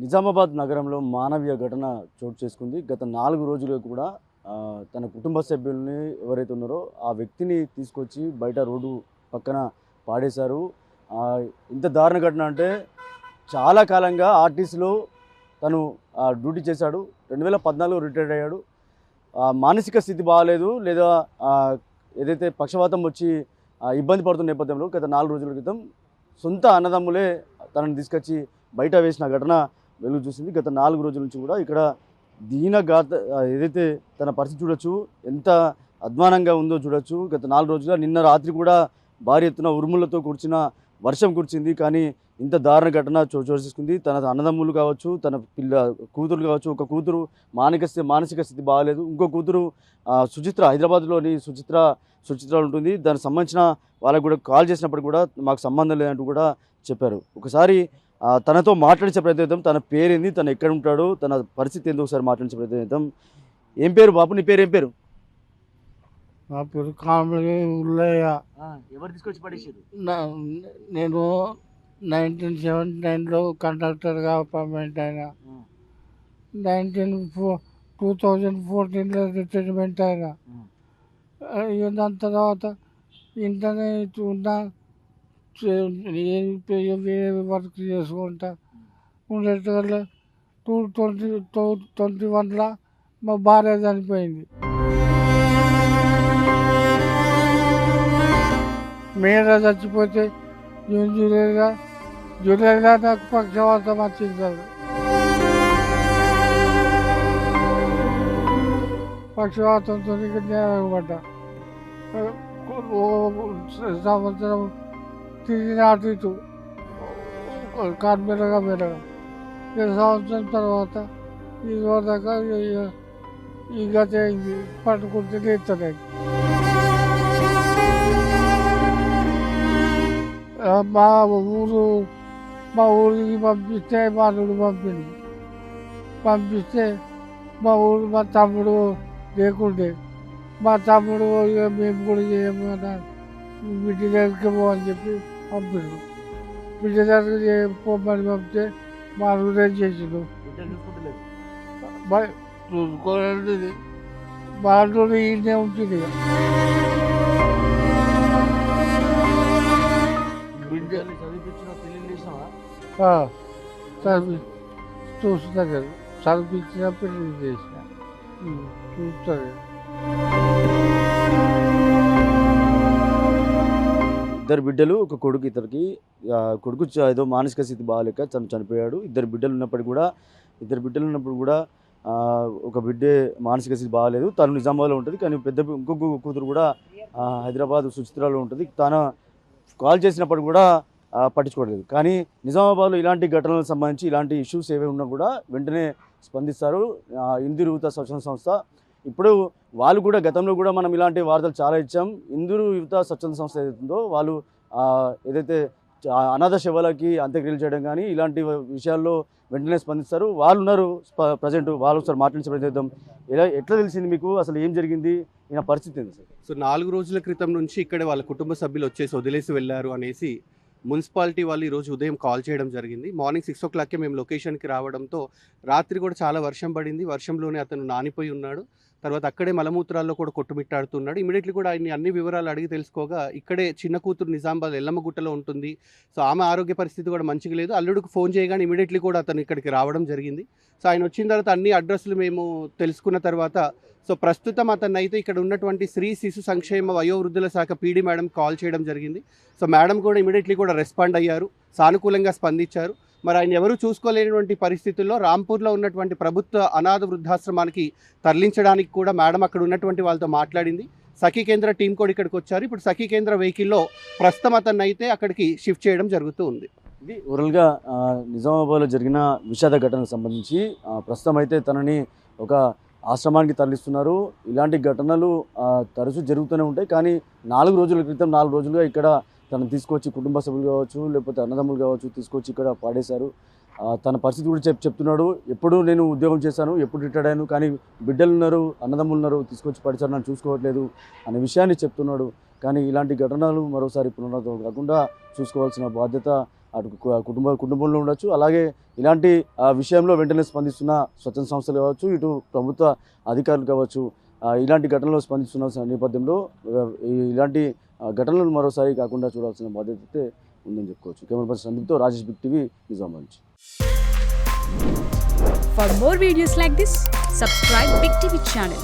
నిజామాబాద్ నగరంలో మానవీయ ఘటన చోటు చేసుకుంది. గత 4 రోజులుగా కూడా తన కుటుంబ సభ్యుల్ని ఎవరైతే ఉన్నారో ఆ వ్యక్తిని తీసుకొచ్చి బయట రోడ్డు పక్కన పాడేశారు. ఇంత దారుణ ఘటన అంటే చాలా కాలంగా ఆర్టీసీలో తను డ్యూటీ చేశాడు. 2014 రిటైర్డ్ అయ్యాడు. మానసిక స్థితి బాగాలేదు, లేదా ఏదైతే పక్షవాతం వచ్చి ఇబ్బంది పడుతున్న నేపథ్యంలో గత 4 రోజుల క్రితం సొంత అన్నదమ్ములే తనని తీసుకొచ్చి బయట వేసిన ఘటన వెలుగు చూసింది. గత 4 రోజుల నుంచి కూడా ఇక్కడ దీనగాథ ఏదైతే తన పరిస్థితి చూడొచ్చు, ఎంత అధ్వానంగా ఉందో చూడొచ్చు. గత 4 రోజులుగా నిన్న రాత్రి కూడా భారీ ఎత్తున ఉరుములతో కూర్చిన వర్షం కురిచింది. కానీ ఇంత దారుణ ఘటన చోటు చేసుకుంది. తన అన్నదమ్ములు కావచ్చు, తన కూతురు కావచ్చు. ఒక కూతురు మానసిక స్థితి బాగాలేదు. ఇంకో కూతురు సుచిత్ర, హైదరాబాద్లోని సుచిత్ర ఉంటుంది. దానికి సంబంధించిన వాళ్ళకు కూడా కాల్ చేసినప్పుడు కూడా మాకు సంబంధం లేదంటూ కూడా చెప్పారు. ఒకసారి తనతో మాట్లాడించే ప్రయత్నం, తన పేరేంది, తను ఎక్కడ ఉంటాడో, తన పరిస్థితి ఏందో ఒకసారి మాట్లాడించే ప్రయత్నం. ఏం పేరు బాబు, నీ పేరు ఏం పేరు? నా పేరు కామెడీ ఉల్లయ్య. ఎవరు తీసుకొచ్చి పడేసారు? నేను 1979లో కండక్టర్గా అపాయింట్మెంట్ అయినా. 2014లో రిటైర్మెంట్ అయినా. దాని తర్వాత ఇంటర్నెట్ ఉన్నా వేరే వర్క్ చేసుకుంటా ఉండేటప్పుడు 2021లో మా భార్య చనిపోయింది. మేలో చచ్చిపోతే జూలైలో నాకు పక్షవాతం వచ్చింది. పక్షవాతంతో నేరపడ్డా. సంవత్సరం తిరిగి అటు ఇటు మెల్లగా 2 సంవత్సరం తర్వాత ఈ రోజు దాకా ఈ గత అయింది. పట్టుకుంటే లేస్తున్నాయి. మా ఊరికి పంపిస్తే మా అల్లుడు పంపిస్తే మా తమ్ముడు లేకుండే. మా తమ్ముడు మేము కూడా చేయము కదా, బిడ్డ దగ్గరికి పోవని చెప్పి పంపిండు. బిడ్డ దగ్గరికి పోమని పంపితే మా అల్లుడు ఏం చేసిండు, చూసుకోలేదు. మా అల్లుడు ఈయనే ఉంటుంది. చూస్తారు, చదివించిన పెళ్లి చేసిన చూస్తారు. ఇద్దరు బిడ్డలు, ఒక కొడుకు. కొడుకు ఏదో మానసిక స్థితి బాగాలేక తను చనిపోయాడు. ఇద్దరు బిడ్డలు ఉన్నప్పుడు కూడా ఒక బిడ్డే మానసిక స్థితి బాగాలేదు. తను నిజామాబాద్లో ఉంటుంది. కానీ ఇంకొక కూతురు కూడా హైదరాబాద్ సుచిత్రలో ఉంటుంది. తను కాల్ చేసినప్పుడు కూడా పట్టించుకోవట్లేదు. కానీ నిజామాబాద్లో ఇలాంటి ఘటనలకు సంబంధించి ఇలాంటి ఇష్యూస్ ఏవే ఉన్నా కూడా వెంటనే స్పందిస్తారు ఇందిరు యువత స్వచ్ఛంద సంస్థ. ఇప్పుడు వాళ్ళు కూడా గతంలో కూడా మనం ఇలాంటి వార్తలు చాలా ఇచ్చాం. ఇందిరు యువత స్వచ్ఛంద సంస్థ ఏదైతుందో వాళ్ళు ఏదైతే అనాథ శవాలకి అంత్యక్రియలు చేయడం కానీ ఇలాంటి విషయాల్లో వెంటనే స్పందిస్తారు. వాళ్ళు ఉన్నారు ప్రజెంట్, వాళ్ళు ఒకసారి మాట్లాడించే ప్రయత్నం. ఎట్లా తెలిసింది మీకు, అసలు ఏం జరిగింది, ఈయన పరిస్థితి ఏంది సార్? సో 4 రోజుల క్రితం నుంచి ఇక్కడ వాళ్ళ కుటుంబ సభ్యులు వచ్చేసి వదిలేసి వెళ్ళారు అనేసి మున్సిపాలిటీ వాళ్ళు ఈరోజు ఉదయం కాల్ చేయడం జరిగింది. మార్నింగ్ 6 o'clockకే మేము లొకేషన్కి రావడంతో రాత్రి కూడా చాలా వర్షం పడింది. వర్షంలోనే అతను నానిపోయి ఉన్నాడు. తర్వాత అక్కడే మలమూత్రాల్లో కూడా కొట్టుమిట్టాడుతున్నాడు. ఇమీడియట్లీ కూడా ఆయన అన్ని వివరాలు అడిగి తెలుసుకోగా ఇక్కడే చిన్న కూతురు నిజామాబాద్ ఎల్లమ్మగుట్టలో ఉంటుంది. సో ఆమె ఆరోగ్య పరిస్థితి కూడా మంచిగా లేదు. అల్లుడికి ఫోన్ చేయగానే ఇమీడియట్లీ కూడా అతను ఇక్కడికి రావడం జరిగింది. సో ఆయన వచ్చిన తర్వాత అన్ని అడ్రస్లు మేము తెలుసుకున్న తర్వాత సో ప్రస్తుతం అతన్ని అయితే ఇక్కడ ఉన్నటువంటి స్త్రీ శిశు సంక్షేమ వయోవృద్ధుల శాఖ పీడీ మేడం కాల్ చేయడం జరిగింది. సో మేడం కూడా ఇమీడియట్లీ కూడా రెస్పాండ్ అయ్యారు, సానుకూలంగా స్పందించారు. మరి ఆయన ఎవరు చూసుకోలేనటువంటి పరిస్థితుల్లో రాంపూర్లో ఉన్నటువంటి ప్రభుత్వ అనాథ వృద్ధాశ్రమానికి తరలించడానికి కూడా మేడం అక్కడ ఉన్నటువంటి వాళ్ళతో మాట్లాడింది. సఖీ కేంద్ర టీం కూడా ఇక్కడికి వచ్చారు. ఇప్పుడు సఖీ కేంద్ర వెహికల్లో ప్రస్తుతం అతన్ని అయితే అక్కడికి షిఫ్ట్ చేయడం జరుగుతూ ఉంది. ఇది ఓవరాల్గా నిజామాబాద్లో జరిగిన విషాద ఘటనకు సంబంధించి ప్రస్తుతం అయితే తనని ఒక ఆశ్రమానికి తరలిస్తున్నారు. ఇలాంటి ఘటనలు తరచూ జరుగుతూనే ఉంటాయి. కానీ 4 రోజుల క్రితం 4 రోజులుగా ఇక్కడ తను తీసుకొచ్చి కుటుంబ సభ్యులు కావచ్చు, లేకపోతే అన్నదమ్ములు కావచ్చు, తీసుకొచ్చి ఇక్కడ పాడేశారు. తన పరిస్థితి కూడా చెప్తున్నాడు. ఎప్పుడు నేను ఉద్యోగం చేశాను, ఎప్పుడు రిటైర్డ్ అయ్యాను, కానీ బిడ్డలు ఉన్నారు, అన్నదమ్ములు ఉన్నారు, తీసుకొచ్చి పడిచారు, నన్ను చూసుకోవట్లేదు అనే విషయాన్ని చెప్తున్నాడు. కానీ ఇలాంటి ఘటనలు మరోసారి పునరావృతం కాకుండా చూసుకోవాల్సిన బాధ్యత అటు కుటుంబంలో ఉండొచ్చు. అలాగే ఇలాంటి విషయంలో వెంటనే స్పందిస్తున్న స్వచ్ఛంద సంస్థలు కావచ్చు, ఇటు ప్రభుత్వ అధికారులు కావచ్చు, ఇలాంటి ఘటనలో స్పందిస్తున్న నేపథ్యంలో ఇలాంటి ఘటనలు మరోసారి కాకుండా చూడాల్సిన బాధ్యత అయితే ఉందని చెప్పుకోవచ్చు. కెమెరా పర్సన్ సందీప్తో రాజేష్, బిగ్ టీవీ, నిజామాబాద్ నుంచి. For more videos like this, subscribe Big TV channel.